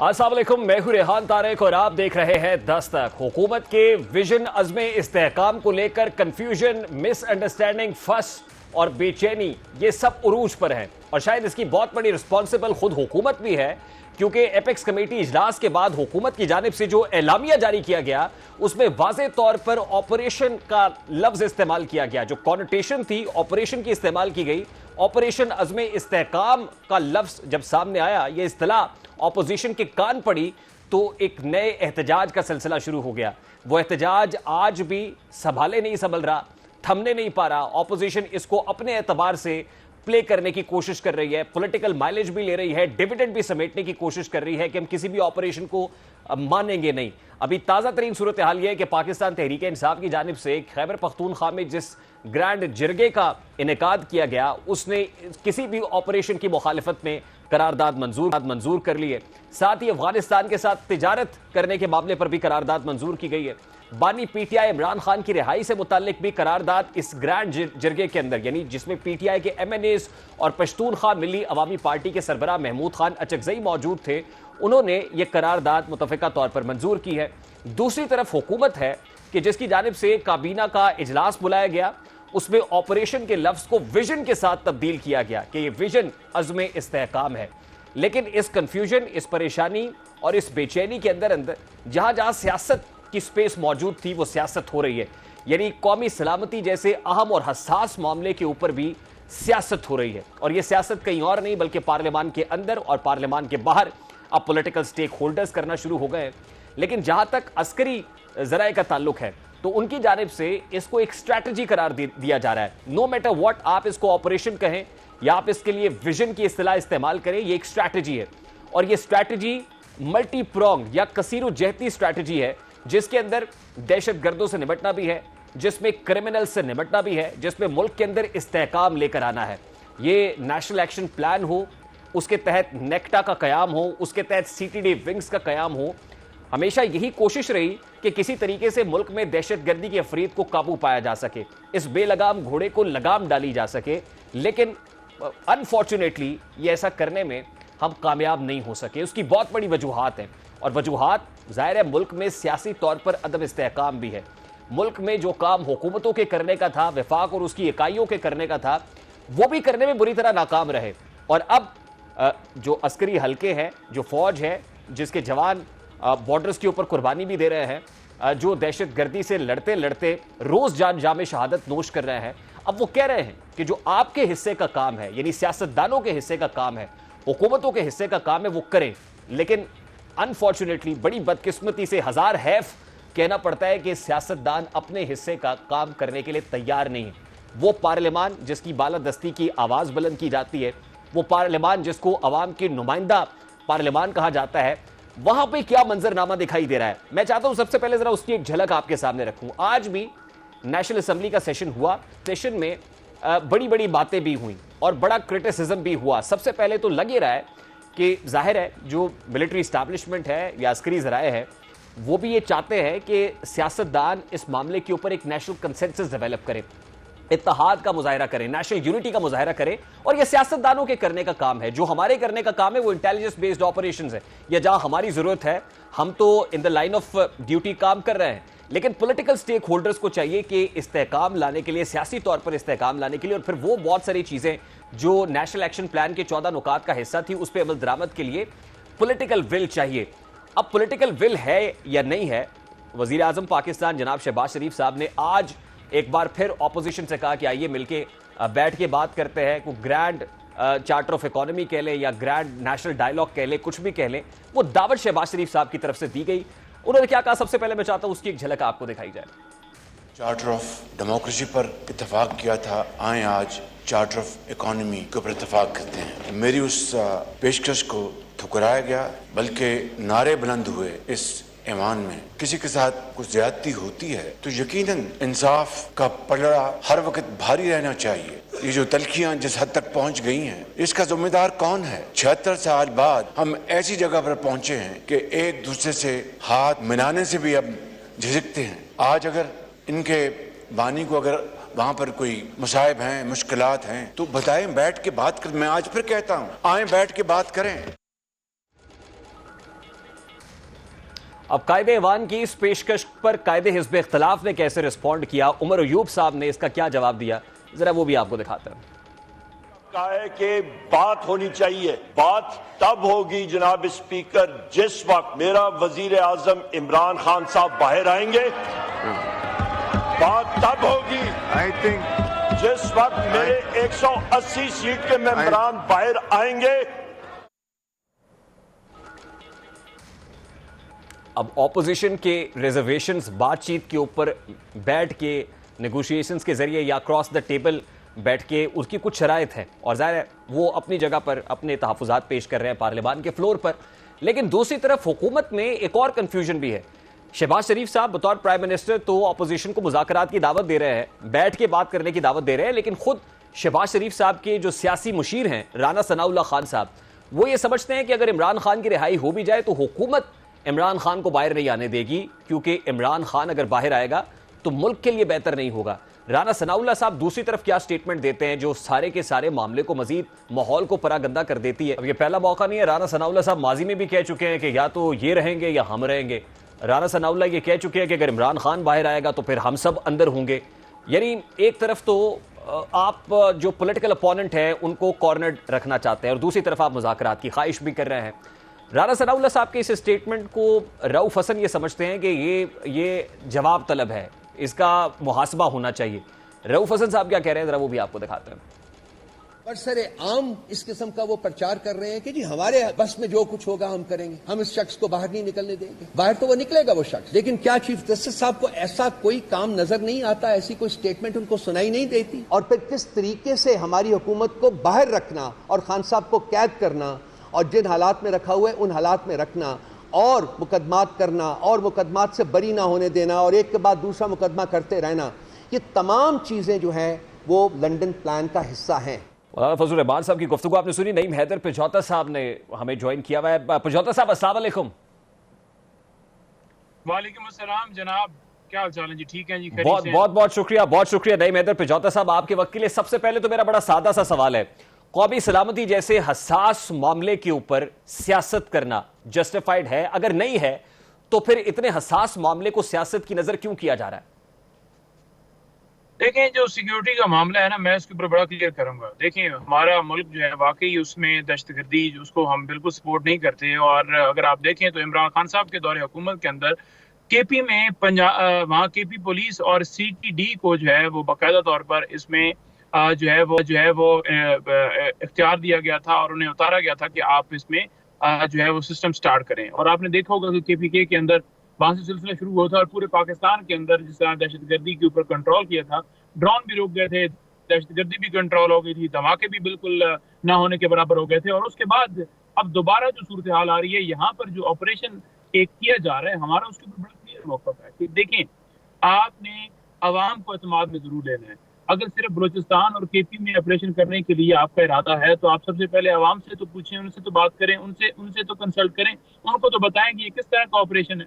अस्सलाम वालेकुम, मैं हूं रेहान तारिक और आप देख रहे हैं दस्तक। हुकूमत के विजन अज़्मे इस्तेहकाम को लेकर कंफ्यूजन, मिसअंडरस्टैंडिंग, फस और बेचैनी ये सब उरूज पर है और शायद इसकी बहुत बड़ी रिस्पॉन्सिबल खुद हुकूमत भी है, क्योंकि एपेक्स कमेटी इजलास के बाद हुकूमत की जानिब से जो एलामिया जारी किया गया उसमें वाज़े तौर पर ऑपरेशन का लफ्ज इस्तेमाल किया गया। जो कॉनोटेशन थी ऑपरेशन की इस्तेमाल की गई। ऑपरेशन अज़्मे इस्तेहकाम का लफ्ज जब सामने आया, ये इस्तिलाह ऑपोजिशन के कान पड़ी तो एक नए एहतजाज का सिलसिला शुरू हो गया। वो एहतजाज आज भी संभाले नहीं संभल रहा, थमने नहीं पा रहा। ऑपोजिशन इसको अपने एतबार से प्ले करने की कोशिश कर रही है, पॉलिटिकल माइलेज भी ले रही है, डिविडेंड भी समेटने की कोशिश कर रही है कि हम किसी भी ऑपरेशन को मानेंगे नहीं। अभी ताज़ा तरीन सूरत हाल यह है कि पाकिस्तान तहरीक इंसाफ की जानिब से खैबर पख्तूनख्वा में जिस ग्रैंड जिरगे का इनेकाद किया गया उसने किसी भी ऑपरेशन की मुखालिफत में करारदाद मंजूर कर ली है। साथ ही अफगानिस्तान के साथ तिजारत करने के मामले पर भी करारदाद मंजूर की गई है। बानी पीटीआई इमरान खान की रिहाई से मुताल्लिक भी करारदाद इस ग्रैंड जिरगे के अंदर, यानी जिसमें पीटीआई के एमएनएस और पश्तूनख्वा मिली अवामी पार्टी के सरबराह महमूद खान अचकजई मौजूद थे, उन्होंने ये करारदाद मुतफ़िका तौर पर मंजूर की है। दूसरी तरफ हुकूमत है कि जिसकी जानिब से काबीना का इजलास बुलाया गया, उसमें ऑपरेशन के लफ्ज को विजन के साथ तब्दील किया गया कि ये विजन अज़्मे इस्तेहकाम है। लेकिन इस कंफ्यूजन, इस परेशानी और इस बेचैनी के अंदर अंदर जहां जहां सियासत की स्पेस मौजूद थी वो सियासत हो रही है। यानी कौमी सलामती जैसे अहम और हसास मामले के ऊपर भी सियासत हो रही है और यह सियासत कहीं और नहीं बल्कि पार्लियामान के अंदर और पार्लियामान के बाहर अब पॉलिटिकल स्टेक होल्डर्स करना शुरू हो गए। लेकिन जहां तक अस्करी जराए का ताल्लुक है तो उनकी जानिब से इसको एक स्ट्रैटेजी करार दिया जा रहा है। नो मैटर व्हाट, आप इसको ऑपरेशन कहें या आप इसके लिए विजन की इस्तिलाह इस्तेमाल करें, ये एक स्ट्रैटेजी है और ये स्ट्रैटेजी मल्टी प्रोंग या कसीरो जहती स्ट्रैटेजी है, जिसके अंदर दहशतगर्दों से निपटना भी है, जिसमें क्रिमिनल से निपटना भी है, जिसमें मुल्क के अंदर इस्तेहकाम लेकर आना है। ये नेशनल एक्शन प्लान हो, उसके तहत नेक्टा का कयाम हो, उसके तहत सीटीडी विंग्स का कयाम हो। हमेशा यही कोशिश रही कि किसी तरीके से मुल्क में दहशतगर्दी की अफरीद को काबू पाया जा सके, इस बेलगाम घोड़े को लगाम डाली जा सके। लेकिन अनफॉर्चुनेटली ये ऐसा करने में हम कामयाब नहीं हो सके। उसकी बहुत बड़ी वजूहात हैं और वजूहात ज़ाहिर है मुल्क में सियासी तौर पर अदम इस्तेहकाम भी है। मुल्क में जो काम हुकूमतों के करने का था, वफाक और उसकी इकाइयों के करने का था, वो भी करने में बुरी तरह नाकाम रहे। और अब जो अस्करी हल्के हैं, जो फौज है, जिसके जवान बॉर्डर्स के ऊपर कुर्बानी भी दे रहे हैं, जो दहशतगर्दी से लड़ते लड़ते रोज़ जाम शहादत नोश कर रहे हैं, अब वो कह रहे हैं कि जो आपके हिस्से का काम है, यानी सियासतदानों के हिस्से का काम है, हुकूमतों के हिस्से का काम है, वो करें। लेकिन अनफॉर्चुनेटली बड़ी बदकिस्मती से हजार हैफ कहना पड़ता है कि सियासतदान अपने हिस्से का काम करने के लिए तैयार नहीं है। वो पार्लियामान जिसकी बालादस्ती की आवाज़ बुलंद की जाती है, वो पार्लियामान जिसको अवाम की नुमाइंदा पार्लियामान कहा जाता है, वहां पे क्या मंजरनामा दिखाई दे रहा है, मैं चाहता हूं सबसे पहले जरा उसकी एक झलक आपके सामने रखूं। आज भी नेशनल असेंबली का सेशन हुआ, सेशन में बड़ी बड़ी बातें भी हुई और बड़ा क्रिटिसिज्म भी हुआ। सबसे पहले तो लग ही रहा है कि जाहिर है जो मिलिट्री इस्टेब्लिशमेंट है या अस्करी ज़राए है, वो भी ये चाहते हैं कि सियासतदान इस मामले के ऊपर एक नेशनल कंसेंसस डेवलप करें, इत्तेहाद का मुजाहरा करें, नेशनल यूनिटी का मुजाहरा करें। और ये सियासतदानों के करने का काम है। जो हमारे करने का काम है वो इंटेलिजेंस बेस्ड ऑपरेशंस है, या जहां हमारी जरूरत है हम तो in the line of duty काम कर रहे हैं। लेकिन पॉलिटिकल स्टेक होल्डर्स को चाहिए कि इस्तेहकाम लाने के लिए, सियासी तौर पर इस्तेहकाम लाने के लिए, और फिर वो बहुत सारी चीज़ें जो नेशनल एक्शन प्लान के 14 नुकात का हिस्सा थी उस पर अमल दरामद के लिए पॉलिटिकल विल चाहिए। अब पॉलिटिकल विल है या नहीं है, वज़ीर आज़म पाकिस्तान जनाब शहबाज शरीफ साहब ने आज एक बार फिर ऑपोजिशन से कहा कि आइए मिलके बैठ के बात करते हैं। को ग्रैंड चार्टर ऑफ इकोनॉमी कह लें या ग्रैंड नेशनल डायलॉग कह लें, कुछ भी कह लें, वो दावत शहबाज शरीफ साहब की तरफ से दी गई। उन्होंने क्या कहा, सबसे पहले मैं चाहता हूं उसकी एक झलक आपको दिखाई जाए। चार्टर ऑफ डेमोक्रेसी पर इत्तेफाक किया था, आए आज चार्टर ऑफ इकोनॉमी के ऊपर इत्तेफाक करते हैं। मेरी उस पेशकश को ठुकराया गया, बल्कि नारे बुलंद हुए इस ईमान में। किसी के साथ कुछ ज्यादती होती है तो यकीनन इंसाफ का पलड़ा हर वक्त भारी रहना चाहिए। ये जो तलखियां जिस हद तक पहुंच गई हैं, इसका जिम्मेदार कौन है? 76 साल बाद हम ऐसी जगह पर पहुंचे हैं कि एक दूसरे से हाथ मिलाने से भी अब झिझकते हैं। आज अगर इनके बानी को अगर वहां पर कोई मुसाइब हैं, मुश्किलात हैं, तो बताएं, बैठ के बात कर। मैं आज फिर कहता हूं, आए बैठ के बात करें। अब कायदे ईवान की इस पेशकश पर कायदे हिज़्ब इख्तिलाफ ने कैसे रिस्पॉन्ड किया, उमर अयूब साहब ने इसका क्या जवाब दिया, जरा वो भी आपको दिखाते हैं। कहा है कि बात होनी चाहिए, बात तब होगी जनाब स्पीकर जिस वक्त मेरा वजीर आजम इमरान खान साहब बाहर आएंगे। बात तब होगी आई थिंक जिस वक्त मेरे 180 सीट के मेंबरान बाहर आएंगे। अब ऑपोजिशन के रिजर्वेशंस बातचीत के ऊपर बैठ के नेगोशिएशंस के जरिए या क्रॉस द टेबल बैठ के उसकी कुछ शराइत हैं और ज़ाहिर है वो अपनी जगह पर अपने तहफ़्फ़ुज़ात पेश कर रहे हैं पार्लियामान के फ्लोर पर। लेकिन दूसरी तरफ हुकूमत में एक और कन्फ्यूजन भी है। शहबाज शरीफ साहब बतौर प्राइम मिनिस्टर तो अपोजिशन को मुज़ाकरात की दावत दे रहे हैं, बैठ के बात करने की दावत दे रहे हैं, लेकिन खुद शहबाज शरीफ साहब के जो सियासी मुशीर हैं राना सनाउल्लाह खान साहब, वो ये समझते हैं कि अगर इमरान खान की रिहाई हो भी जाए तो हुकूमत इमरान खान को बाहर नहीं आने देगी, क्योंकि इमरान खान अगर बाहर आएगा तो मुल्क के लिए बेहतर नहीं होगा। राना सनाउल्लाह साहब दूसरी तरफ क्या स्टेटमेंट देते हैं जो सारे के सारे मामले को मजीद माहौल को परागंदा कर देती है। अब ये पहला मौका नहीं है, राना सनाउल्लाह साहब माजी में भी कह चुके हैं कि या तो ये रहेंगे या हम रहेंगे। राना सनाउल्लाह ये कह चुके हैं कि अगर इमरान खान बाहर आएगा तो फिर हम सब अंदर होंगे। यानी एक तरफ तो आप जो पॉलिटिकल अपोनेंट है उनको कॉर्नर रखना चाहते हैं और दूसरी तरफ आप मुज़ाकरात की ख्वाहिश भी कर रहे हैं। राना सनाउल्लाह साहब के इस स्टेटमेंट को रऊफ हसन ये समझते हैं कि ये जवाब तलब है, इसका मुहासबा होना चाहिए। रऊफ हसन साहब क्या कह रहे हैं, जरा वो भी आपको दिखाते हैं। पर सर आम इस किस्म का वो प्रचार कर रहे हैं कि जी हमारे बस में जो कुछ होगा हम करेंगे, हम इस शख्स को बाहर नहीं निकलने देंगे। बाहर तो वो निकलेगा वो शख्स, लेकिन क्या चीफ जस्टिस साहब को ऐसा कोई काम नजर नहीं आता, ऐसी कोई स्टेटमेंट उनको सुनाई नहीं देती? और फिर किस तरीके से हमारी हुकूमत को बाहर रखना और खान साहब को कैद करना और जिन हालात में रखा हुआ है उन हालात में रखना और मुकदमात करना और मुकदमात से बरी ना होने देना और एक के बाद दूसरा मुकदमा करते रहना, ये तमाम चीजें जो हैं वो लंदन प्लान का हिस्सा हैं। फजल रहमान साहब की गुफ्तगू आपने सुनी। नईम हैदर पिछौता साहब ने हमें ज्वाइन किया हुआ है। पिछौता साहब अस्सलाम वालेकुम। वालेकुम अस्सलाम जनाब, क्या हाल चाल है जी? ठीक है जी, बहुत बहुत बहुत शुक्रिया, बहुत शुक्रिया नईम हैदर पिछौता साहब आपके वक्त के लिए। सबसे पहले तो मेरा बड़ा सादा सा सवाल है, कौमी सलामती जैसे हसास मामले के ऊपर सियासत करना जस्टिफाइड है? अगर नहीं है तो फिर इतने हसास मामले को सियासत की नजर क्यों किया जा रहा है? देखें, जो सिक्योरिटी का मामला है ना, मैं उसके ऊपर बड़ा क्लियर करूंगा। देखें, हमारा मुल्क जो है वाकई उसमें दहशतगर्दी उसको हम बिल्कुल सपोर्ट नहीं करते। और अगर आप देखें तो इमरान खान साहब के दौरे हुकूमत के अंदर केपी में वहाँ केपी पुलिस और CTD को जो है वो बाकायदा तौर पर इसमें जो है वो इख्तियार दिया गया था और उन्हें उतारा गया था कि आप इसमें जो है वो सिस्टम स्टार्ट करें। और आपने देखा होगा कि KPK के अंदर वहां से सिलसिला शुरू हुआ था और पूरे पाकिस्तान के अंदर जिस तरह दहशतगर्दी के ऊपर कंट्रोल किया था, ड्रोन भी रुक गए थे, दहशतगर्दी भी कंट्रोल हो गई थी, धमाके भी बिल्कुल ना होने के बराबर हो गए थे। और उसके बाद अब दोबारा जो सूरत हाल आ रही है, यहाँ पर जो ऑपरेशन एक किया जा रहा है, हमारा उसके ऊपर बड़ा क्लियर मौक़िफ़ है कि देखें, आपने अवाम को एतमाद में जरूर लेना है। अगर सिर्फ बलूचिस्तान और KP में ऑपरेशन करने के लिए आपका इरादा है तो आप सबसे पहले अवाम से तो पूछें, उनसे तो बात करें, उनसे तो कंसल्ट करें, उनको तो बताएं कि ये किस तरह का ऑपरेशन है,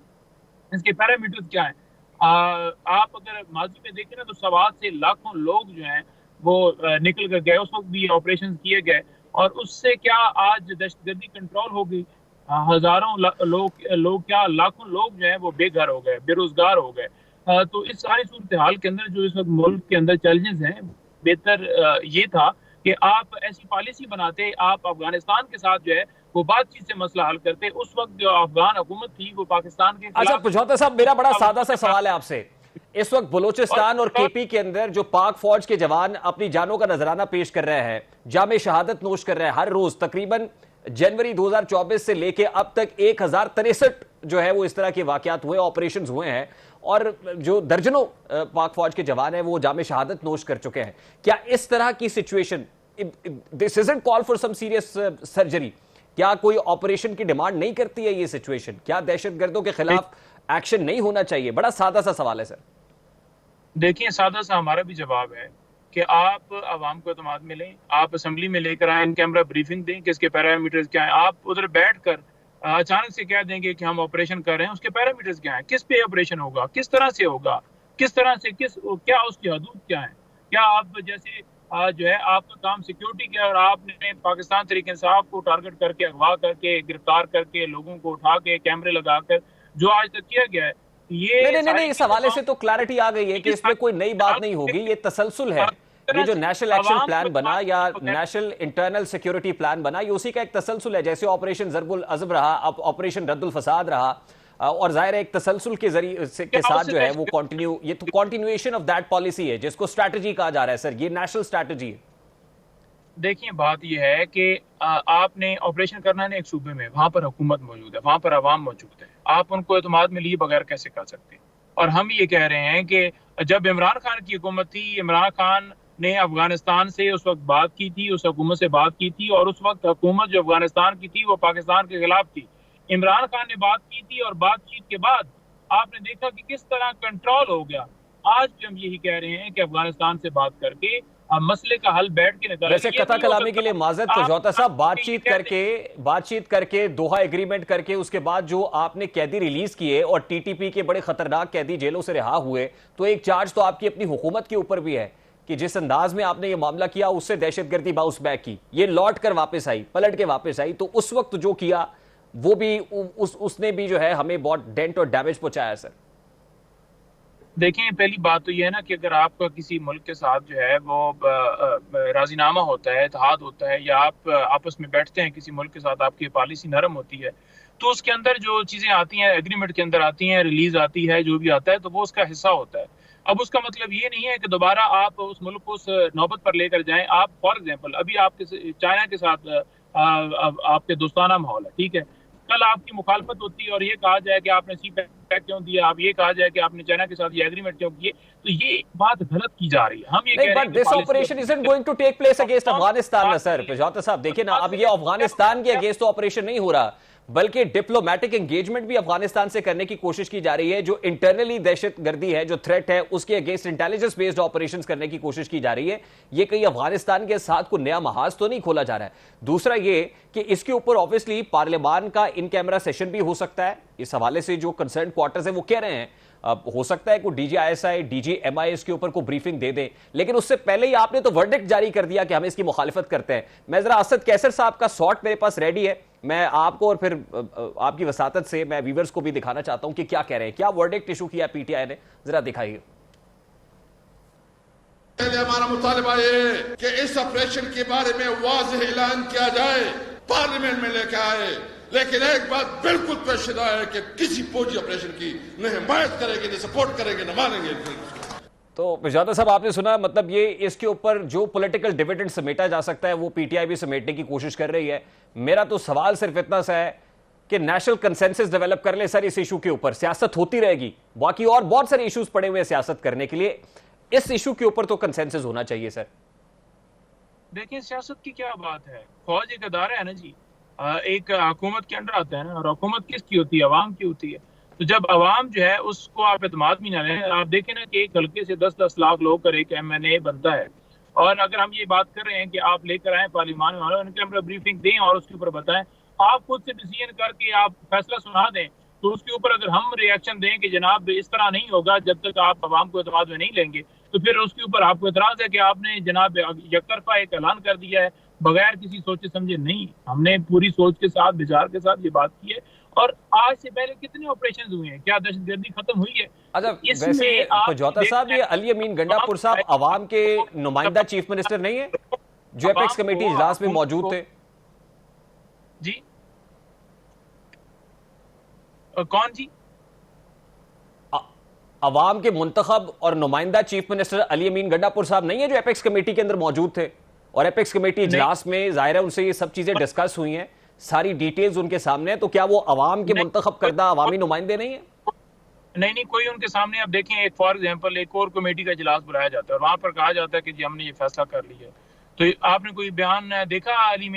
इसके पैरामीटर्स क्या है। आप अगर माजी में देखें ना तो सवा से लाखों लोग जो हैं वो निकल कर गए, उस वक्त भी ऑपरेशन किए गए और उससे क्या आज दहशतगर्दी कंट्रोल हो गई। हजारों लोग क्या लाखों लोग जो हैं वो बेघर हो गए, बेरोजगार हो गए। तो इस सारी सूरत हाल के अंदर जो इस वक्त मुल्क के अंदर चैलेंजेस हैं, बेहतर ये था कि आप ऐसी पॉलिसी बनाते, आप अफगानिस्तान के साथ जो है वो बातचीत से मसला हल करते। उस वक्त जो अफगान हुकूमत थी वो पाकिस्तान के अच्छा पिछौता साहब, मेरा बड़ा सादा सा सवाल है आपसे। इस वक्त बलूचिस्तान और KP के अंदर जो पाक फौज के जवान अपनी जानों का नजराना पेश कर रहे हैं, जामे शहादत नोश कर रहे हैं हर रोज, तकरीबन जनवरी 2024 से लेके अब तक 1063 जो है वो इस तरह के वाकयात हुए, ऑपरेशन हुए हैं और जो दर्जनों पाक फौज के जवान हैं वो जामे शहादत नोश कर चुके हैं। क्या इस तरह की situation, this isn't call for some serious surgery, क्या कोई ऑपरेशन की डिमांड नहीं करती है ये सिचुएशन? क्या दहशतगर्दों के खिलाफ एक्शन नहीं होना चाहिए? बड़ा सादा सा सवाल है सर। देखिए, सादा सा हमारा भी जवाब है कि आप आवाम को एतमाद में लें, आप असेंबली में लेकर आए, इन कैमरा ब्रीफिंग दें कि इसके पैरामीटर्स क्या हैं। आप उधर बैठ कर अचानक से कह देंगे कि हम ऑपरेशन कर रहे हैं, उसके पैरामीटर्स क्या हैं, किस पे ऑपरेशन होगा, किस तरह से होगा, क्या उसकी हदूद क्या है। क्या आप जैसे जो है आपका काम सिक्योरिटी के और आपने पाकिस्तान तहरीक इंसाफ को टारगेट करके, अगवा करके, गिरफ्तार करके, लोगों को उठा के कैमरे लगाकर जो आज तक किया गया है ये नहीं, इस हवाले से तो क्लैरिटी आ गई है कि इसमें कोई नई बात नहीं होगी, ये तसलसल है। ये जो नेशनल एक्शन प्लान बना या नेशनल इंटरनल सिक्योरिटी प्लान बना, ये उसी का एक तसलसल है। जैसे ऑपरेशन ज़रबुल अज़ब रहा, अब ऑपरेशन रद्दुल फसाद रहा, और जाहिर है एक तसलसल के जरिए के साथ जो है वो ये तो कॉन्टिन्यूएशन ऑफ दैट पॉलिसी है जिसको स्ट्रैटेजी कहा जा रहा है। सर, ये नेशनल स्ट्रैटेजी है। देखिए, बात यह है कि आपने ऑपरेशन करना है एक सूबे में, वहां पर हुकूमत मौजूद है, वहां पर अवाम मौजूद है, आप उनको एतमाद में लिए बगैर कैसे कर सकते हैं? और हम ये कह रहे हैं कि जब इमरान खान की हुकूमत थी, इमरान खान ने अफगानिस्तान से उस वक्त बात की थी, उस हुकूमत से बात की थी, और उस वक्त हुकूमत जो अफगानिस्तान की थी वो पाकिस्तान के खिलाफ थी। इमरान खान ने बात की थी और बातचीत के बाद आपने देखा कि किस तरह कंट्रोल हो गया। आज भी हम यही कह रहे हैं कि अफगानिस्तान से बात करके मसले का हल बैठ के निकाला। वैसे कथा कलामी के लिए माजरत प्रजौता साहब, बातचीत करके दोहा एग्रीमेंट करके उसके बाद जो आपने कैदी रिलीज किए और टीटीपी के बड़े खतरनाक कैदी जेलों से रिहा हुए, तो एक चार्ज तो आपकी अपनी हुकूमत के ऊपर भी है कि जिस अंदाज में आपने ये मामला किया उससे दहशतगर्दी बाउंस बैक की, ये लौट कर वापस आई, पलट के वापस आई, तो उस वक्त जो किया वो भी उसने भी जो है हमें बहुत डेंट और डैमेज पहुंचाया। सर देखें, पहली बात तो यह है ना कि अगर आपका किसी मुल्क के साथ जो है वो राजीनामा होता है, इत्तेहाद होता है, या आप आपस में बैठते हैं किसी मुल्क के साथ, आपकी पॉलिसी नरम होती है, तो उसके अंदर जो चीज़ें आती हैं, एग्रीमेंट के अंदर आती हैं, रिलीज आती है, जो भी आता है तो वो उसका हिस्सा होता है। अब उसका मतलब ये नहीं है कि दोबारा आप उस मुल्क को उस नौबत पर लेकर जाएं। आप फॉर एग्जाम्पल अभी आपके चाइना के साथ आपके दोस्ताना माहौल है, ठीक है, कल आपकी मुखालफत होती है और ये कहा जाए कि आपने सी पैक क्यों दिया, आप ये कहा जाए कि आपने चाइना के साथ ये एग्रीमेंट क्यों किए, तो ये बात गलत की जा रही है। हम ये कह रहे हैं this operation isn't going to take place against Afghanistan ना सर। प्रजौता साहब देखिए ना, अब ये अफगानिस्तान के अगेंस्ट तो ऑपरेशन नहीं हो रहा, बल्कि डिप्लोमेटिक एंगेजमेंट भी अफगानिस्तान से करने की कोशिश की जा रही है। जो इंटरनली दहशतगर्दी है, जो थ्रेट है, उसके अगेंस्ट इंटेलिजेंस बेस्ड ऑपरेशंस करने की कोशिश की जा रही है। ये कहीं अफगानिस्तान के साथ कोई नया महाज तो नहीं खोला जा रहा है। दूसरा ये कि इसके ऊपर ऑब्वियसली पार्लियामान का इन कैमरा सेशन भी हो सकता है। इस हवाले से जो कंसर्न क्वार्टर्स है वो कह रहे हैं हो सकता है कोई DGISI, DGMI इसके ऊपर को ब्रीफिंग दे दे, लेकिन उससे पहले ही आपने तो वर्डिक्ट जारी कर दिया कि हम इसकी मुखालिफत करते हैं। मैं जरा असद कैसर साहब का शॉट मेरे पास रेडी है, मैं आपको और फिर आपकी वसातत से मैं व्यूअर्स को भी दिखाना चाहता हूं कि क्या कह रहे हैं, क्या वर्डिक्ट इशू किया PTI ने, जरा दिखाइए। हमारा मुतालिबा ये कि इस ऑपरेशन के बारे में वाज़ेह ऐलान किया जाए, पार्लियामेंट में लेकर आए, लेकिन एक बात बिल्कुल पेशेदा है कि किसी फौजी ऑपरेशन की न हिमायत करेंगे, न सपोर्ट करेंगे, न मानेंगे। तो प्रजौता साहब आपने सुना, मतलब ये इसके ऊपर जो पॉलिटिकल डिविडेंड समेटा जा सकता है वो PTI भी समेटने की कोशिश कर रही है। मेरा तो सवाल सिर्फ इतना सा है कि नेशनल कंसेंसस डेवलप कर ले सर इस इशू के ऊपर, सियासत होती रहेगी, बाकी और बहुत सारे इश्यूज पड़े हुए हैं सियासत करने के लिए, इस इशू के ऊपर तो कंसेंसस होना चाहिए सर। देखिए, सियासत की क्या बात है, फौज एक अदारा है ना जी, एक हुकूमत के अंडर आता है ना, और हुकूमत किसकी होती है? अवाम की होती है। तो जब अवाम जो है उसको आप एतमाद में ना लें, आप देखें ना कि एक हल्के से 10-10 लाख लोग कर एक MNA बनता है, और अगर हम ये बात कर रहे हैं कि आप लेकर आए पार्लियामान में वालों, उनके हमरा ब्रीफिंग दें और उसके ऊपर बताएं, आप खुद से डिसीजन करके आप फैसला सुना दें, तो उसके ऊपर अगर हम रिएक्शन दें कि जनाब इस तरह नहीं होगा जब तक आप अवाम को एतमाद में नहीं लेंगे, तो फिर उसके ऊपर आपको एतराज है कि आपने जनाब यकतरफा एक ऐलान कर दिया है बगैर किसी सोचे समझे। नहीं, हमने पूरी सोच के साथ, विचार के साथ ये बात की है, और आज से पहले कितने ऑपरेशन हुए हैं, क्या दहशतगर्दी खत्म हुई है? अच्छा, वैसे प्रजौता साहब ये अली अमीन गंडापुर साहब अवाम के नुमाइंदा चीफ मिनिस्टर नहीं है जो एपेक्स कमेटी इजलास में मौजूद थे? जी कौन जी? अवाम के मुंतखब और नुमाइंदा चीफ मिनिस्टर अली अमीन गंडापुर साहब नहीं है जो एपेक्स कमेटी के अंदर मौजूद थे, और एपेक्स कमेटी इजलास में जाहिर है उनसे ये सब चीजें डिस्कस हुई हैं, सारी डिटेल्स उनके सामने है, तो क्या वो अवाम के मुंतखब करदा अवामी नुमाइंदे नहीं है? नहीं, कोई उनके सामने। आप देखें, एक फॉर एग्जांपल एक और कमेटी का इजलास बुलाया जाता है और वहां पर कहा जाता है कि जी हमने ये फैसला कर लिया, तो आपने कोई बयान देखा अली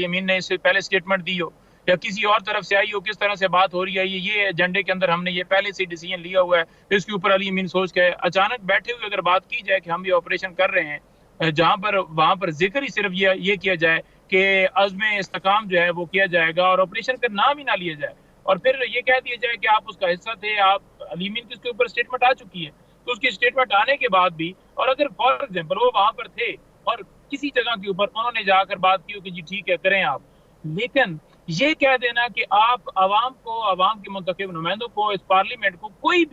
अमीन ने इससे पहले स्टेटमेंट दी हो या किसी और तरफ से आई हो, किस तरह से बात हो रही है, ये एजेंडे के अंदर हमने ये पहले से डिसीजन लिया हुआ है, इसके ऊपर अली अमीन सोच के अचानक बैठे हुए अगर बात की जाए कि हम ये ऑपरेशन कर रहे हैं, जहां पर वहां पर जिक्र ही सिर्फ ये किया जाए कि अज़्म इस्तेकाम जो है वो किया जाएगा और ऑपरेशन का नाम ही ना लिया जाए, और फिर ये कह दिया जाए कि आप उसका हिस्सा थे, आप अली अमीन की उसके ऊपर स्टेटमेंट आ चुकी है, तो उसकी स्टेटमेंट आने के बाद भी, और अगर फॉर एग्जाम्पल वो वहां पर थे और किसी जगह के ऊपर उन्होंने जाकर बात की हो कि जी ठीक है करें आप, लेकिन ये कह देना कि आप आवाम को, आवाम के मुंतखब नुमाइंदों को, इस पार्लियामेंट को, कोई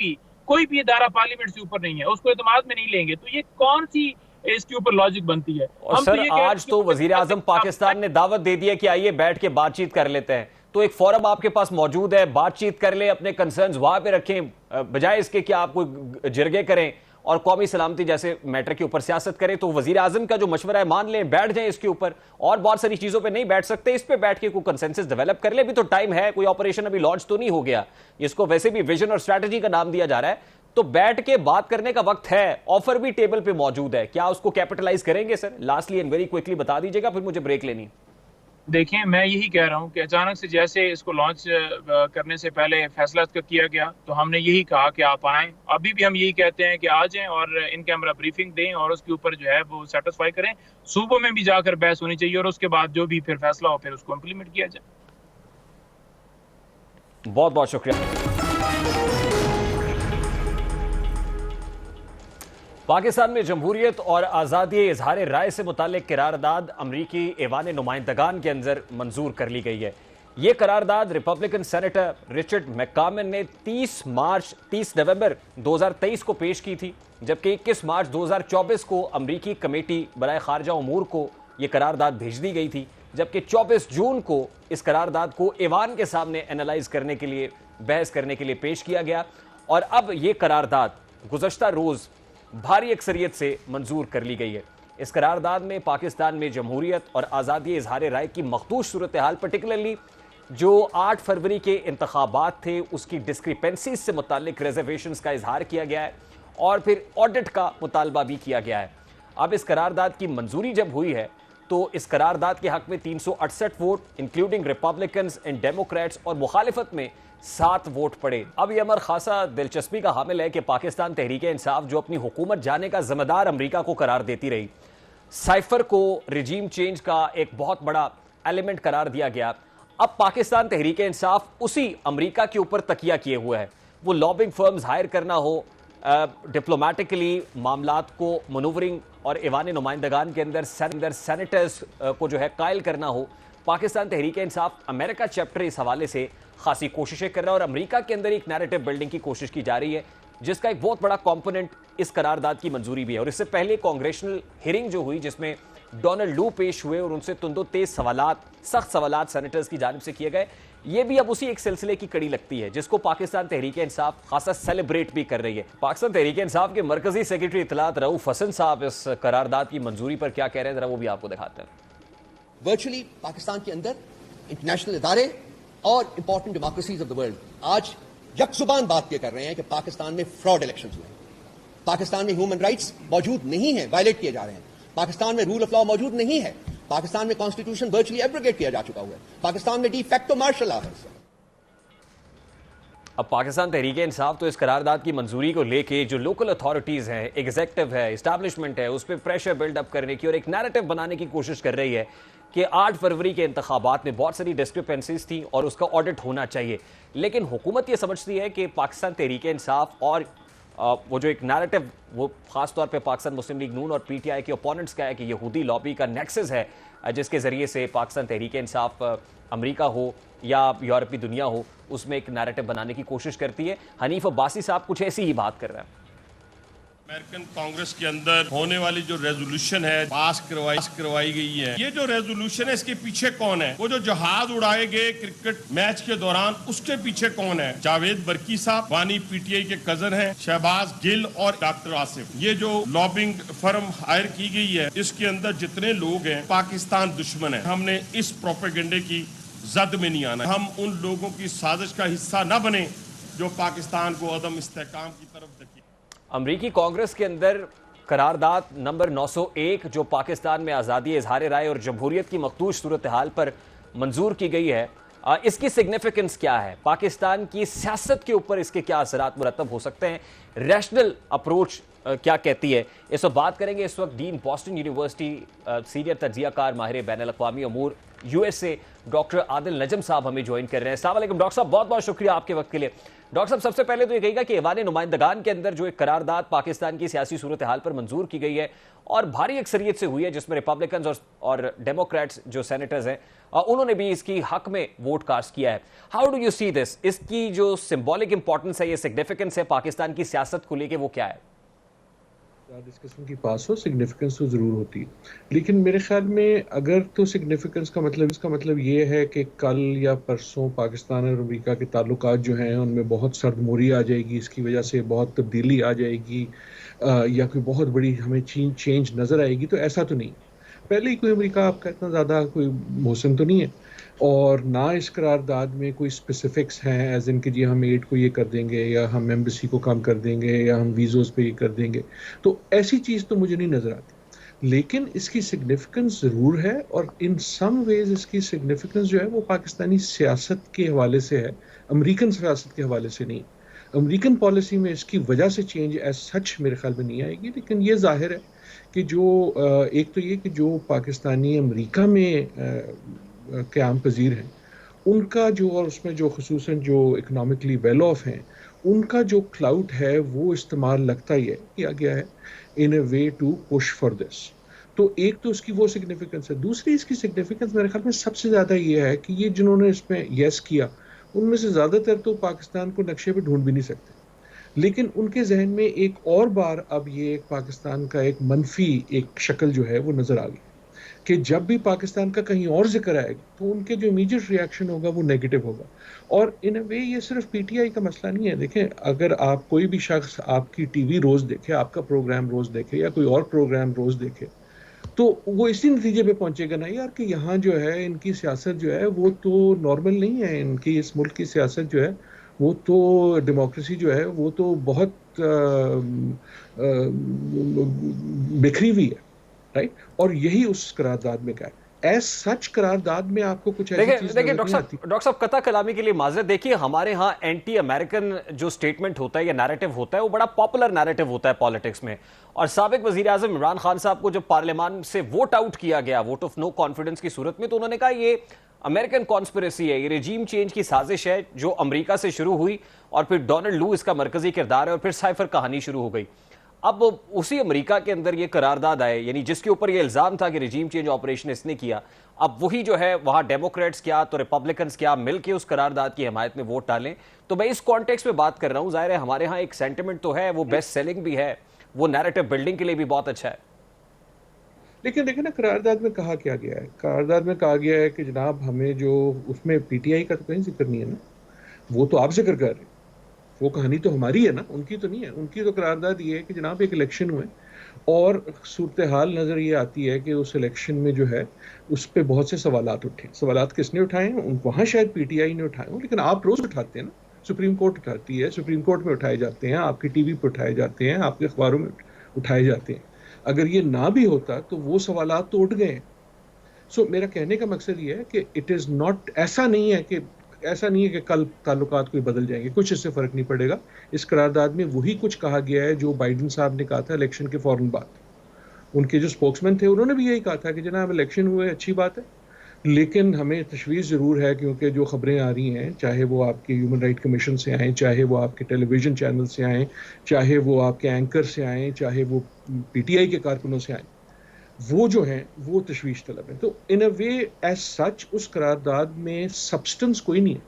भी इदारा पार्लियामेंट से ऊपर नहीं है, उसको इत्मीनान में नहीं लेंगे, तो ये कौन सी इसके ऊपर लॉजिक बनती है? और सर आज तो वजीर आजम पाकिस्तान ने दावत दे दी है कि आइए बैठ के बातचीत कर लेते हैं, तो एक फोरम आपके पास मौजूद है, बातचीत कर ले, अपने कंसर्न्स वहां पे रखें, बजाय इसके कि आप कोई जिरगे करें और कौमी सलामती जैसे मैटर के ऊपर सियासत करें। तो वजीर आजम का जो मशवरा है मान लें, बैठ जाएं इसके ऊपर, और बहुत सारी चीजों पे नहीं बैठ सकते, इस पे बैठ के कोई कंसेंसस डेवलप कर ले। अभी तो टाइम है, कोई ऑपरेशन अभी लॉन्च तो नहीं हो गया, इसको वैसे भी विजन और स्ट्रैटेजी का नाम दिया जा रहा है, तो बैठ के बात करने का वक्त है। ऑफर भी टेबल पे मौजूद है, क्या उसको कैपिटलाइज करेंगे sir? Lastly and very quickly बता दीजिएगा, फिर मुझे ब्रेक लेनी। देखें, मैं यही कह रहा हूं कि अचानक से जैसे इसको लॉन्च करने से पहले फैसला किया गया, तो हमने यही कहा कि आप आएं। अभी भी हम यही कहते हैं कि आ जाएं और इन कैमरा ब्रीफिंग दें और उसके ऊपर जो है वो सेटिस्फाई करें। सूबों में भी जाकर बहस होनी चाहिए और उसके बाद जो भी फिर फैसला हो फिर उसको इंप्लीमेंट किया जाए। बहुत बहुत शुक्रिया। पाकिस्तान में जमहूरियत और आज़ादी इजहार राय से मुतालिक करारदाद अमरीकी ऐवान नुमाइंदगान के अंदर मंजूर कर ली गई है। ये करारदाद रिपब्लिकन सेनेटर रिचर्ड मैककामन ने 30 नवंबर 2023 को पेश की थी, जबकि 21 मार्च 2024 को अमरीकी कमेटी बराए खारजा उमूर को यह करारदाद भेज दी गई थी, जबकि 24 जून को इस करारदाद को ऐवान के सामने एनालाइज करने के लिए, बहस करने के लिए पेश किया गया। और अब यह करारदाद गुज़श्ता रोज़ भारी अक्सरियत से मंजूर कर ली गई है। इस करारदाद में पाकिस्तान में जमहूरियत और आज़ादी इजहार राय की मखदूश सूरत हाल, पर्टिकुलरली जो 8 फरवरी के इंतखाबात थे उसकी डिस्क्रिपेंसीज से मुतालिक रिजर्वेशंस का इजहार किया गया है और फिर ऑडिट का मुतालबा भी किया गया है। अब इस करारदाद की मंजूरी जब हुई है तो इस करारदाद के हक में 368 vote including Republicans and Democrats और मुखालिफत में 7 वोट पड़े। अब यह अमर खासा दिलचस्पी का हामिल है कि पाकिस्तान तहरीक इंसाफ जो अपनी हुकूमत जाने का जिम्मेदार अमरीका को करार देती रही, साइफर को रिजीम चेंज का एक बहुत बड़ा एलिमेंट करार दिया गया। अब पाकिस्तान तहरीक इंसाफ उसी अमरीका के ऊपर तकिया किए हुए है। वो लॉबिंग फर्म्स हायर करना हो, डिप्लोमेटिकली मामलात को मनूवरिंग और ऐवान नुमाइंदगान के अंदर सेनेटर्स को जो है कायल करना हो, पाकिस्तान तहरीक इंसाफ अमेरिका चैप्टर इस हवाले से खासी कोशिशें कर रहा है और अमेरिका के अंदर एक नैरेटिव बिल्डिंग की कोशिश की जा रही है, जिसका एक बहुत बड़ा कंपोनेंट इस करारदाद की मंजूरी भी है। और इससे पहले कांग्रेशनल हियरिंग जो हुई जिसमें डोनाल्ड लू पेश हुए और उनसे तुंदो तेज सवालात, सख्त सवालात सेनेटर्स की जानिब से किए गए, ये भी अब उसी एक सिलसिले की कड़ी लगती है जिसको पाकिस्तान तहरीक इंसाफ खासा सेलिब्रेट भी कर रही है। पाकिस्तान तहरीक इंसाफ के मरकजी सेक्रेटरी इत्तलात रऊफ हसन साहब इस करारदाद की मंजूरी पर क्या कह रहे हैं, जरा वो भी आपको दिखाते हैं। वर्चुअली पाकिस्तान के अंदर इंटरनेशनल इदारे और important democracies of the world आज यकजुबान बात ये कर रहे हैं कि पाकिस्तान में फ्रॉड इलेक्शंस हुए, पाकिस्तान में ह्यूमन राइट्स मौजूद नहीं है, वायलेट किए जा रहे हैं, पाकिस्तान में रूल ऑफ लॉ मौजूद नहीं है, पाकिस्तान में कॉन्स्टिट्यूशन वर्चुअली एब्रोगेट किया जा चुका हुआ है, पाकिस्तान में डी फैक्टो मार्शल लॉ है। अब पाकिस्तान तहरीक इंसाफ तो इस करारदाद की मंजूरी को लेके जो लोकल अथॉरिटीज हैं, एग्जीक्यूटिव है, इस्टेब्लिशमेंट है, उस पर प्रेशर बिल्डअप करने की और एक नैरेटिव बनाने की कोशिश कर रही है कि 8 फरवरी के इंतखाबात में बहुत सारी डिस्क्रिपेंसीज थी और उसका ऑडिट होना चाहिए। लेकिन हुकूमत ये समझती है कि पाकिस्तान तहरीक इंसाफ और वो जो एक नैरेटिव, वो खास तौर पे पाकिस्तान मुस्लिम लीग नून और पीटीआई के ओपोनेंट्स का है कि यहूदी लॉबी का नेक्सस है, जिसके ज़रिए से पाकिस्तान तहरीक इंसाफ अमेरिका हो या यूरोपीय दुनिया हो उसमें एक नैरेटिव बनाने की कोशिश करती है। हनीफ अब्बासी साहब कुछ ऐसी ही बात कर रहे हैं। अमेरिकन कांग्रेस के अंदर होने वाली जो रेजोल्यूशन है पास करवाई गई है, ये जो रेजोल्यूशन है इसके पीछे कौन है? वो जो जहाज उड़ाए गए क्रिकेट मैच के दौरान उसके पीछे कौन है? जावेद बरकी साहब, वानी पीटीआई के कजन हैं, शहबाज गिल और डॉक्टर आसिफ। ये जो लॉबिंग फर्म हायर की गई है इसके अंदर जितने लोग हैं पाकिस्तान दुश्मन है। हमने इस प्रोपेगेंडे की जद में नहीं आना, हम उन लोगों की साजिश का हिस्सा न बने जो पाकिस्तान को अदम इस्तेहकाम की तरफ धकेले। अमरीकी कांग्रेस के अंदर करारदाद नंबर 901 जो पाकिस्तान में आज़ादी इजहार राय और जमहूरियत की मखदूश सूरत हाल पर मंजूर की गई है, इसकी सिग्निफिकेंस क्या है? पाकिस्तान की सियासत के ऊपर इसके क्या असरात मुरतब हो सकते हैं? रैशनल अप्रोच क्या कहती है? इस वक्त बात करेंगे। इस वक्त डीन बॉस्टन यूनिवर्सिटी सीनियर तज्जियाकार माहिर बैन अल-अक़वामी अमूर USA डॉक्टर आदिल नजम साहब हमें ज्वाइन कर रहे हैं। अस्सलाम वालेकुम डॉक्टर साहब, बहुत बहुत शुक्रिया आपके वक्त के लिए। डॉक्टर साहब, सबसे पहले तो ये कहेगा कि ऐवान नुमाइंदगान के अंदर जो एक करारदाद पाकिस्तान की सियासी सूरत हाल पर मंजूर की गई है और भारी अक्सरियत से हुई है, जिसमें रिपब्लिकन और डेमोक्रेट्स जो सेनेटर्स हैं उन्होंने भी इसकी हक में वोट कास्ट किया है। How do you see this? इसकी जो सिंबॉलिक इंपॉर्टेंस है, ये सिग्निफिकेंस है पाकिस्तान की सियासत को लेके, वो क्या है? इस किस्म की पास हो सिग्निफिकेंस तो ज़रूर होती है, लेकिन मेरे ख्याल में अगर तो सिग्निफिकेंस का मतलब इसका मतलब ये है कि कल या परसों पाकिस्तान और अमेरिका के ताल्लुकात जो हैं उनमें बहुत सर्दमोरी आ जाएगी, इसकी वजह से बहुत तब्दीली आ जाएगी या कोई बहुत बड़ी हमें चेंज नज़र आएगी, तो ऐसा तो नहीं। पहले ही कोई अमेरिका आपका इतना ज़्यादा कोई मौसम तो नहीं है, और ना इस करारदाद में कोई स्पेसिफिक्स हैं एज इन कि जी हम एड को ये कर देंगे या हम एम्बेसी को कम कर देंगे या हम वीज़ोज़ पे ये कर देंगे, तो ऐसी चीज़ तो मुझे नहीं नज़र आती। लेकिन इसकी सिग्निफिकेंस ज़रूर है, और इन सम वेज इसकी सिग्निफिकेंस जो है वो पाकिस्तानी सियासत के हवाले से है, अमेरिकन सियासत के हवाले से नहीं। अमेरिकन पॉलिसी में इसकी वजह से चेंज एज सच मेरे ख्याल में नहीं आएगी, लेकिन ये जाहिर है कि जो एक तो ये कि जो पाकिस्तानी अमेरिका में क़याम पजीर हैं उनका जो, और उसमें जो खुसूसन जो इकनॉमिकली वेल ऑफ हैं, उनका जो क्लाउड है वो इस्तेमाल लगता ही है किया गया है in a way to push for this. तो एक तो उसकी वो सिग्निफिकेंस है। दूसरी इसकी सिग्निफिकेंस मेरे ख्याल में सबसे ज़्यादा ये है कि ये जिन्होंने इसमें यस किया उनमें से ज़्यादातर तो पाकिस्तान को नक्शे पे ढूंढ भी नहीं सकते, लेकिन उनके जहन में एक और बार अब ये पाकिस्तान का एक मनफी एक शक्ल जो है वो नज़र आ गई कि जब भी पाकिस्तान का कहीं और जिक्र आएगा तो उनके जो इमीडिएट रिएक्शन होगा वो नेगेटिव होगा। और इन अ वे ये सिर्फ पीटीआई का मसला नहीं है। देखें, अगर आप कोई भी शख्स आपकी टीवी रोज़ देखे, आपका प्रोग्राम रोज़ देखे या कोई और प्रोग्राम रोज़ देखे, तो वो इसी नतीजे पे पहुंचेगा ना यार कि यहाँ जो है इनकी सियासत जो है वो तो नॉर्मल नहीं है, इनकी इस मुल्क की सियासत जो है वो तो डेमोक्रेसी जो है वो तो बहुत बिखरी हुई है, राइट। और यही उस करारदाद में का है। एज सच करारदाद में आपको कुछ ऐसी चीज देखिए डॉक्टर साहब कता कलामी के लिए माजरत। देखिए, हमारे यहाँ एंटी अमेरिकन जो स्टेटमेंट होता है या नैरेटिव होता है वो बड़ा पॉपुलर नैरेटिव होता है पॉलिटिक्स में। और साबिक वजीर आजम इमरान खान साहब को जब पार्लियामान से वोट आउट किया गया, वोट ऑफ नो कॉन्फिडेंस की सूरत में, तो उन्होंने कहा ये अमेरिकन कॉन्स्पिरेसी है, ये रेजीम चेंज की साजिश है जो अमेरिका से शुरू हुई और फिर डोनाल्ड लू इसका मरकजी किरदार है और फिर साइफर कहानी शुरू हो गई। अब उसी अमेरिका के अंदर ये करारदाद आए, यानी जिसके ऊपर ये इल्जाम था कि रेजीम चेंज ऑपरेशन इसने किया, अब वही जो है वहां डेमोक्रेट्स क्या तो रिपब्लिकन्स क्या मिलके उस करारदाद की हिमायत में वोट डालें। तो मैं इस कॉन्टेक्स्ट में बात कर रहा हूं। जाहिर है हमारे यहाँ एक सेंटिमेंट तो है, वो बेस्ट सेलिंग भी है, वो नैरेटिव बिल्डिंग के लिए भी बहुत अच्छा है। लेकिन देखिए ना, करारदाद में कहा क्या गया है? करारदाद में कहा गया है कि जनाब हमें जो, उसमें पीटीआई का तो कहीं जिक्र नहीं है ना, वो तो आप जिक्र कर रहे हैं, वो कहानी तो हमारी है ना, उनकी तो नहीं है। उनकी तो करारदाद ये है कि जनाब एक इलेक्शन हुए और सूरत हाल नज़र ये आती है कि उस इलेक्शन में जो है उस पर बहुत से सवालात उठे। सवालात किसने उठाए हैं? वहाँ शायद पीटीआई ने उठाए हों, लेकिन आप रोज़ उठाते हैं ना, सुप्रीम कोर्ट उठाती है, सुप्रीम कोर्ट में उठाए जाते हैं, आपकी टीवी पर उठाए जाते हैं, आपके अखबारों में उठाए जाते हैं। अगर ये ना भी होता तो वो सवालात तो उठ गए। सो मेरा कहने का मकसद ये है कि इट इज़ नॉट, ऐसा नहीं है कि कल ताल्लुकात कोई बदल जाएंगे, कुछ इससे फ़र्क नहीं पड़ेगा। इस करारदाद में वही कुछ कहा गया है जो बाइडन साहब ने कहा था इलेक्शन के फ़ौरन बाद। उनके जो स्पोक्समैन थे उन्होंने भी यही कहा था कि जनाब इलेक्शन हुए, अच्छी बात है, लेकिन हमें तशवीश ज़रूर है क्योंकि जो ख़बरें आ रही हैं, चाहे वो आपके ह्यूमन राइट कमीशन से आएँ, चाहे वो आपके टेलीविज़न चैनल से आएँ, चाहे वो आपके एंकर से आएँ, चाहे वो पीटीआई के कारकुनों से आएँ, वो जो हैं वो तशवीश तलब है। तो इन अ वे एज सच उस करारदाद में सब्सटेंस कोई नहीं है,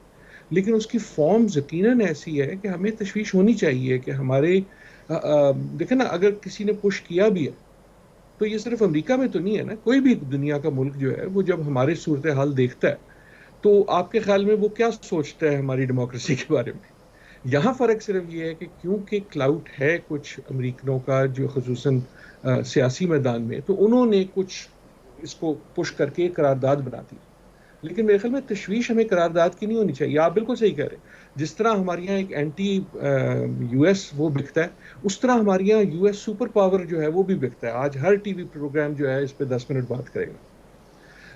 लेकिन उसकी फॉर्म यकीनन ऐसी है कि हमें तशवीश होनी चाहिए कि हमारे देखें ना, अगर किसी ने पुश किया भी है तो ये सिर्फ अमेरिका में तो नहीं है ना, कोई भी दुनिया का मुल्क जो है वो जब हमारे सूरत हाल देखता है तो आपके ख्याल में वो क्या सोचता है हमारी डेमोक्रेसी के बारे में? यहाँ फ़र्क सिर्फ ये है कि क्योंकि क्लाउड है कुछ अमेरिकनों का जो खुसूसन सियासी मैदान में, तो उन्होंने कुछ इसको पुश करके करारदाद बना दी। लेकिन मेरे ख्याल में तशवीश हमें करारदाद की नहीं होनी चाहिए। आप बिल्कुल सही कह रहे हैं, जिस तरह हमारे यहाँ एक एंटी यूएस वो बिकता है, उस तरह हमारे यहाँ यूएस सुपर पावर जो है वो भी बिकता है। आज हर टीवी प्रोग्राम जो है इस पर 10 मिनट बात करेगा,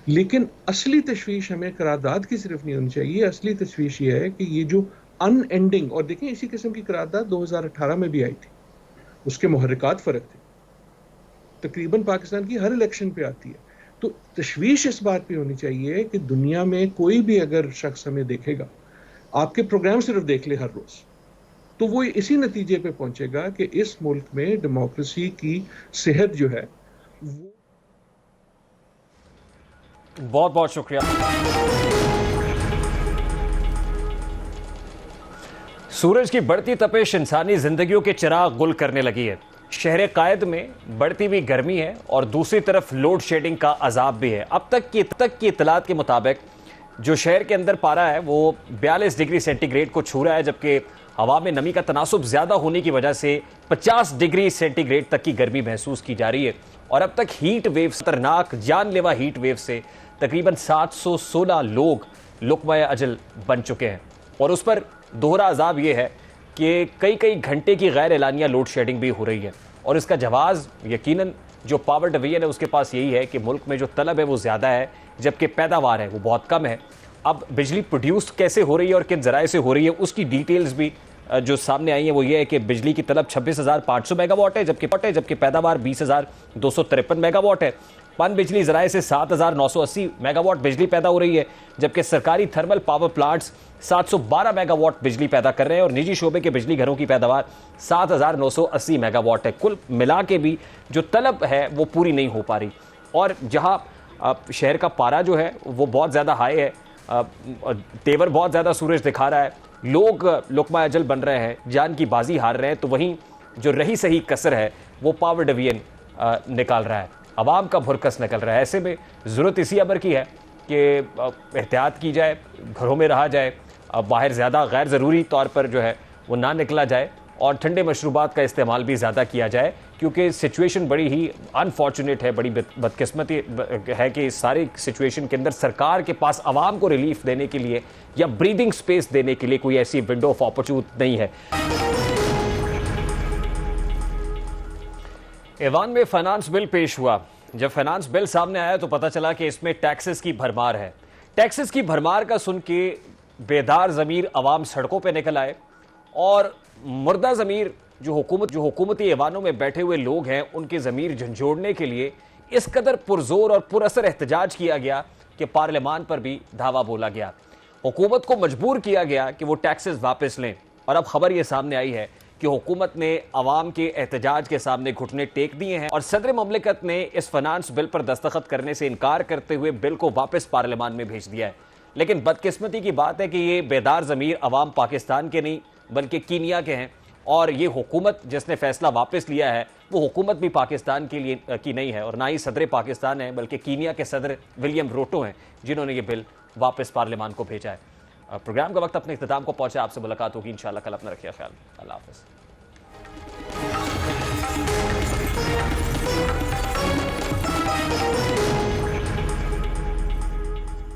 लेकिन असली तशवीश हमें करारदाद की सिर्फ नहीं होनी चाहिए। असली तशवीश ये है कि ये जो अनएंडिंग, और देखें इसी किस्म की करारदाद 2018 में भी आई थी, उसके मुहर्रिकात फ़र्क थे, तकरीबन पाकिस्तान की हर इलेक्शन पे आती है। तो तशवीश इस बात पे होनी चाहिए कि दुनिया में कोई भी अगर शख्स हमें देखेगा, आपके प्रोग्राम सिर्फ देख ले हर रोज़, तो वो इसी नतीजे पे पहुंचेगा कि इस मुल्क में डेमोक्रेसी की सेहत जो है वो। बहुत बहुत शुक्रिया। सूरज की बढ़ती तपिश इंसानी जिंदगियों के चिराग गुल करने लगी है। शहर कायद में बढ़ती हुई गर्मी है और दूसरी तरफ लोड शेडिंग का अजाब भी है। अब तक की इतलात के मुताबिक जो शहर के अंदर पारा है वो 42 डिग्री सेंटीग्रेड को छू रहा है, जबकि हवा में नमी का तनासुब ज्यादा होने की वजह से 50 डिग्री सेंटीग्रेड तक की गर्मी महसूस की जा रही है। और अब तक हीट वेव, खतरनाक जानलेवा हीट वेव से तकरीबन 716 लोग लुक़्मा अजल बन चुके हैं। और उस पर दोहरा अजाब यह है कि कई घंटे की गैर एलानिया लोड शेडिंग भी हो रही है। और इसका जवाब यकीनन जो पावर डिवीजन है उसके पास यही है कि मुल्क में जो तलब है वो ज़्यादा है, जबकि पैदावार है वो बहुत कम है। अब बिजली प्रोड्यूस कैसे हो रही है और किन जराए से हो रही है उसकी डिटेल्स भी जो सामने आई है वो ये है कि बिजली की तलब 26,500 मेगावाट है, जबकि पैदावार 20,253 मेगावाट है। पन बिजली जराए से 7,980 मेगावाट बिजली पैदा हो रही है, जबकि सरकारी थर्मल पावर प्लांट्स 712 मेगावाट बिजली पैदा कर रहे हैं और निजी शोबे के बिजली घरों की पैदावार 7,980 मेगावाट है। कुल मिला के भी जो तलब है वो पूरी नहीं हो पा रही। और जहां शहर का पारा जो है वो बहुत ज़्यादा हाई है, तेवर बहुत ज़्यादा सूरज दिखा रहा है, लोग लुक़मा अजल बन रहे हैं, जान की बाजी हार रहे हैं, तो वहीं जो रही सही कसर है वो पावर डिवीजन निकाल रहा है, अवाम का भुरकस निकल रहा है। ऐसे में ज़रूरत इसी अमर की है कि एहतियात की जाए, घरों में रहा जाए, बाहर ज़्यादा गैर ज़रूरी तौर पर जो है वो ना निकला जाए और ठंडे मशरूबात का इस्तेमाल भी ज़्यादा किया जाए, क्योंकि सिचुएशन बड़ी ही अनफॉर्चुनेट है, बड़ी बदकिस्मती है कि इस सारी सिचुएशन के अंदर सरकार के पास आवाम को रिलीफ देने के लिए या ब्रीदिंग स्पेस देने के लिए कोई ऐसी विंडो ऑफ अपॉर्चुनिटी नहीं है। ईवान में फाइनेंस बिल पेश हुआ। जब फाइनेंस बिल सामने आया तो पता चला कि इसमें टैक्सेस की भरमार है। टैक्सेस की भरमार का सुन के बेदार ज़मीर अवाम सड़कों पे निकल आए और मुर्दा ज़मीर जो हुकूमती ऐवानों में बैठे हुए लोग हैं उनके ज़मीर झंझोड़ने के लिए इस कदर पुरजोर और पुरअसर एहतजाज किया गया कि पार्लियामान पर भी धावा बोला गया। हुकूमत को मजबूर किया गया कि वो टैक्सेस वापस लें। और अब खबर ये सामने आई है कि हुकूमत ने अवाम के एहतजाज के सामने घुटने टेक दिए हैं और सदर ममलिकत ने इस फाइनेंस बिल पर दस्तखत करने से इनकार करते हुए बिल को वापस पार्लियामान में भेज दिया है। लेकिन बदकिस्मती की बात है कि ये बेदार ज़मीर अवाम पाकिस्तान के नहीं बल्कि कीनिया के हैं और ये हुकूमत जिसने फैसला वापस लिया है वो हुकूमत भी पाकिस्तान के लिए की नहीं है और ना ही सदर पाकिस्तान है, बल्कि कीनिया के सदर विलियम रूटो हैं जिन्होंने ये बिल वापस पार्लियामान को भेजा है। प्रोग्राम का वक्त अपने इख्तिताम को पहुंचा। आपसे मुलाकात होगी इंशाल्लाह कल। अपना रखिए ख्याल। अल्लाह हाफ़िज़।